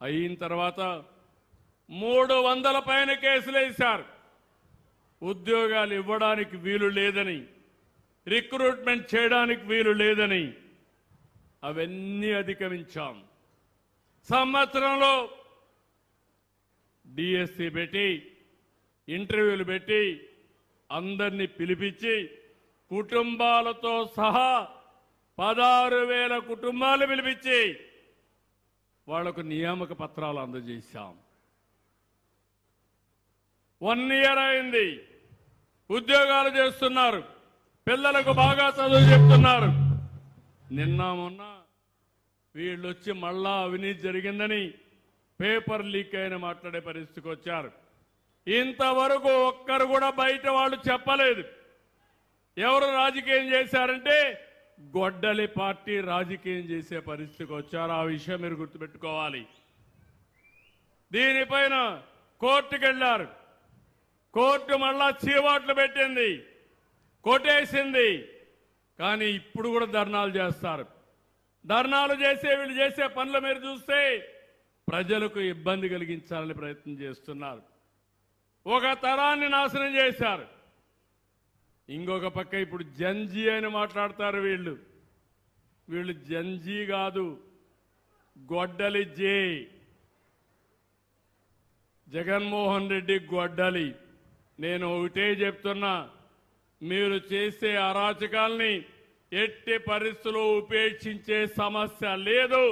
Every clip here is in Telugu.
అయిన తర్వాత 300 పైన కేసులు వేశారు. ఉద్యోగాలు ఇవ్వడానికి వీలు లేదని, రిక్రూట్మెంట్ చేయడానికి వీలు లేదని అవన్నీ అధిగమించాం. సంవత్సరంలో డిఎస్సి పెట్టి, ఇంటర్వ్యూలు పెట్టి, అందరినీ పిలిపించి కుటుంబాలతో సహా 16,000 కుటుంబాలు పిలిపించి వాళ్లకు నియామక పత్రాలు అందజేశాం. 1 ఇయర్ అయింది. ఉద్యోగాలు చేస్తున్నారు, పిల్లలకు బాగా చదువు చెప్తున్నారు. నిన్న మొన్న వీళ్ళొచ్చి మళ్ళా అవినీతి జరిగిందని పేపర్ లీక్ అయిన మాట్లాడే పరిస్థితికి వచ్చారు. ఇంతవరకు ఒక్కరు కూడా బయట వాళ్ళు చెప్పలేదు. ఎవరు రాజకీయం చేశారంటే గొడ్డలి పార్టీ రాజకీయం చేసే పరిస్థితికి వచ్చారు. ఆ విషయం మీరు గుర్తుపెట్టుకోవాలి. దీనిపైన కోర్టుకు వెళ్లారు. కోర్టు మళ్ళా చీవాట్లు పెట్టింది, కొట్టేసింది. కానీ ఇప్పుడు కూడా ధర్నాలు చేస్తారు. ధర్నాలు చేసే వీళ్ళు చేసే పనులు మీరు చూస్తే ప్రజలకు ఇబ్బంది కలిగించాలని ప్రయత్నం చేస్తున్నారు. ఒక తరాన్ని నాశనం చేశారు. ఇంకొక పక్క ఇప్పుడు జంజీ అని మాట్లాడతారు. వీళ్ళు జంజీ కాదు, గొడ్డలి జే. జగన్మోహన్ రెడ్డి గొడ్డలి. నేను ఒకటే చెప్తున్నా, మీరు చేసే అరాచకాల్ని ఎట్టి పరిస్థితుల్లో ఉపేక్షించే సమస్య లేదు.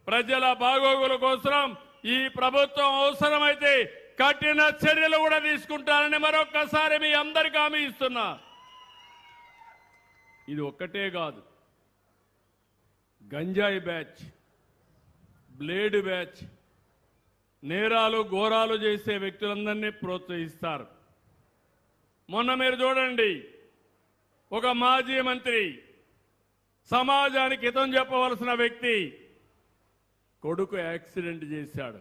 ప్రజల బాగోగుల కోసం ఈ ప్రభుత్వం అవసరమైతే కఠిన చర్యలు కూడా తీసుకుంటారని మరొక్కసారి మీ అందరికీ హామీ ఇస్తున్నా. ఇది ఒక్కటే కాదు, గంజాయి బ్యాచ్, బ్లేడ్ బ్యాచ్, నేరాలు ఘోరాలు చేసే వ్యక్తులందరినీ ప్రోత్సహిస్తారు. మొన్న మీరు చూడండి, ఒక మాజీ మంత్రి, సమాజానికి హితం చెప్పవలసిన వ్యక్తి కొడుకు యాక్సిడెంట్ చేశాడు.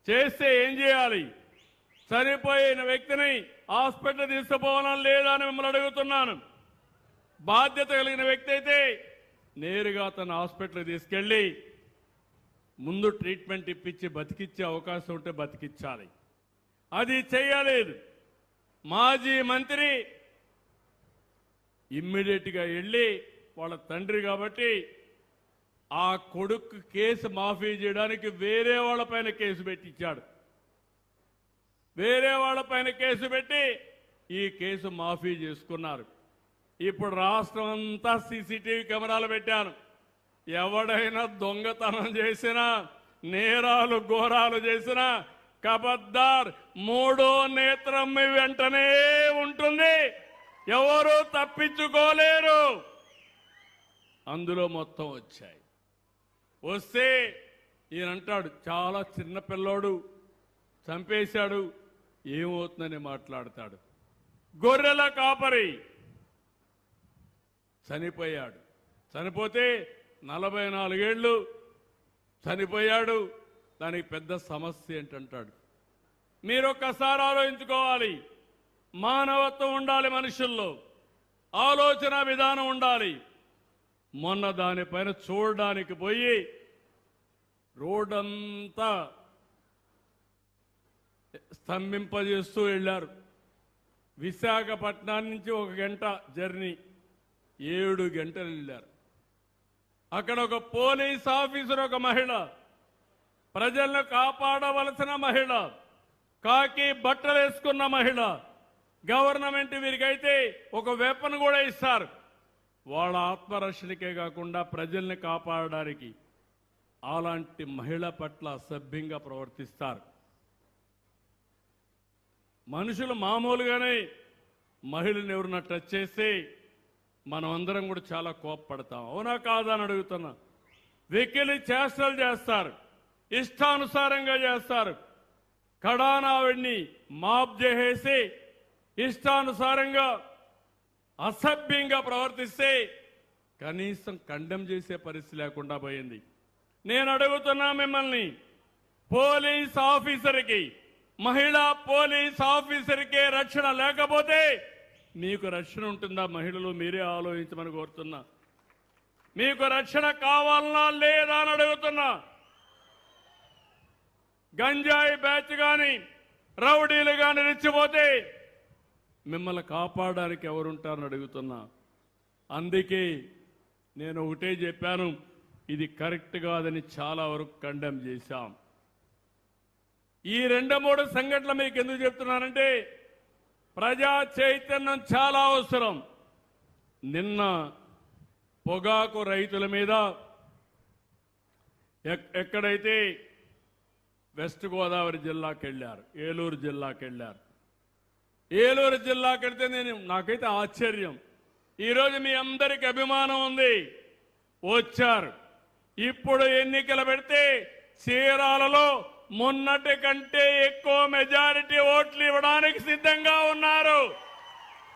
చేస్తే ఏం చేయాలి? చనిపోయిన వ్యక్తిని హాస్పిటల్ తీసుకుపోవాలని లేదా అని మిమ్మల్ని అడుగుతున్నాను. బాధ్యత కలిగిన వ్యక్తి అయితే నేరుగా తన హాస్పిటల్ తీసుకెళ్లి ముందు ట్రీట్మెంట్ ఇప్పించి బతికిచ్చే అవకాశం ఉంటే బతికించాలి. అది చేయలేదు. మాజీ మంత్రి ఇమ్మీడియట్గా వెళ్ళి వాళ్ళ తండ్రి కాబట్టి ఆ కొడుకు కేసు మాఫీ చేయడానికి వేరే వాళ్ళపైన కేసు పెట్టించాడు. వేరే వాళ్ళపైన కేసు పెట్టి ఈ కేసు మాఫీ చేసుకున్నారు. ఇప్పుడు రాష్ట్రం అంతా సీసీటీవీ కెమెరాలు పెట్టాను. ఎవడైనా దొంగతనం చేసినా, నేరాలు ఘోరాలు చేసినా కబద్దార్, 3వ నేత్రం మీ వెంటనే ఉంటుంది. ఎవరు తప్పించుకోలేరు. అందులో మొత్తం వచ్చాయి. వస్తే ఈయనంటాడు చాలా చిన్న పిల్లోడు చంపేశాడు, ఏమవుతుందని మాట్లాడతాడు. గొర్రెల కాపరి చనిపోయాడు. చనిపోతే 44 ఏళ్ళు చనిపోయాడు. దానికి పెద్ద సమస్య ఏంటంటాడు. మీరొక్కసారి ఆలోచించుకోవాలి. మానవత్వం ఉండాలి, మనుషుల్లో ఆలోచన విధానం ఉండాలి. మొన్న దానిపైన చూడడానికి పోయి రోడ్డంతా స్తంభింపజేస్తూ వెళ్ళారు. విశాఖపట్నం నుంచి 1 గంట జర్నీ, 7 గంటలు వెళ్ళారు. అక్కడ ఒక పోలీస్ ఆఫీసర్, ఒక మహిళ, ప్రజలను కాపాడవలసిన మహిళ, కాకి బట్టలు వేసుకున్న మహిళ. గవర్నమెంట్ వీరికైతే ఒక వెపన్ కూడా ఇస్తారు. వాళ్ళ ఆత్మరక్షణకే కాకుండా ప్రజల్ని కాపాడడానికి అలాంటి మహిళ పట్ల అసభ్యంగా ప్రవర్తిస్తారు. మనుషులు మామూలుగానే మహిళని ఎవరన్నా టచ్ చేస్తే మనం అందరం కూడా చాలా కోపపడతాం. అవునా కాదా అని అడుగుతున్నా. వెకిలి చేష్టలు చేస్తారు, ఇష్టానుసారంగా చేస్తారు. కడానావిడిని మాబ్ చేసేసి ఇష్టానుసారంగా అసభ్యంగా ప్రవర్తిస్తే కనీసం కండెమ్ చేసే పరిస్థితి లేకుండా పోయింది. నేను అడుగుతున్నా మిమ్మల్ని, పోలీస్ ఆఫీసర్కి, మహిళా పోలీస్ ఆఫీసర్కే రక్షణ లేకపోతే మీకు రక్షణ ఉంటుందా? మహిళలు మీరే ఆలోచించమని కోరుతున్నా. మీకు రక్షణ కావాలనా లేదా అని అడుగుతున్నా. గంజాయి బ్యాచ్ కానీ రౌడీలు కానీ రెచ్చిపోతే మిమ్మల్ని కాపాడడానికి ఎవరుంటారని అడుగుతున్నా. అందుకే నేను ఒకటే చెప్పాను, ఇది కరెక్ట్ కాదని చాలా వరకు కండెమ్ చేశాం. ఈ 2-3 సంఘటనలు మీకు ఎందుకు చెప్తున్నానంటే ప్రజా చైతన్యం చాలా అవసరం. నిన్న పొగాకు రైతుల మీద ఎక్కడైతే వెస్ట్ గోదావరి జిల్లాకి వెళ్ళారు, ఏలూరు జిల్లాకి వెళ్ళారు. ఏలూరు జిల్లాకి వెళ్తే నాకైతే ఆశ్చర్యం. ఈరోజు మీ అందరికి అభిమానం ఉంది, వచ్చారు. ఇప్పుడు ఎన్నికలు పెడితే చీరాలలో మొన్నటి కంటే ఎక్కువ మెజారిటీ ఓట్లు ఇవ్వడానికి సిద్ధంగా ఉన్నారు.